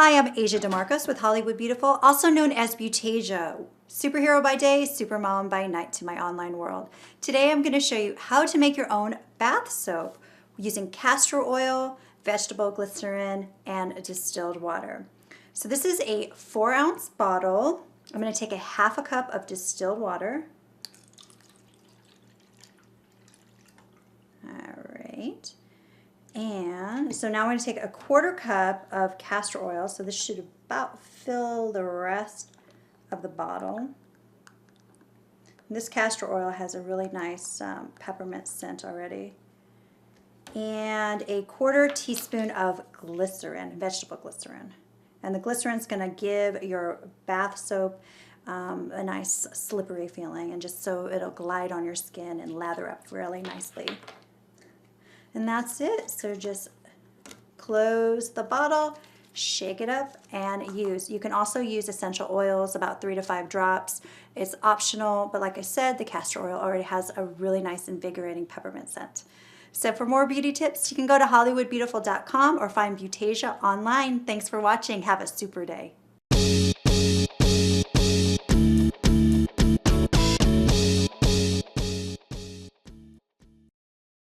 Hi, I'm Asia DeMarcos with Hollywood Beautiful, also known as Beautasia, superhero by day, supermom by night to my online world. Today I'm going to show you how to make your own bath soap using castor oil, vegetable glycerin, and distilled water. So this is a 4-ounce bottle. I'm going to take a half a cup of distilled water. All right. And so now I'm going to take a 1/4 cup of castor oil. So this should about fill the rest of the bottle. And this castor oil has a really nice peppermint scent already. And a 1/4 teaspoon of glycerin, vegetable glycerin. And the glycerin is going to give your bath soap a nice slippery feeling, and just so it'll glide on your skin and lather up really nicely. And that's it. So just close the bottle, shake it up, and use. You can also use essential oils, about 3 to 5 drops. It's optional, but like I said, the castor oil already has a really nice invigorating peppermint scent. So for more beauty tips, you can go to hollywoodbeautiful.com or find Beautasia online. Thanks for watching. Have a super day.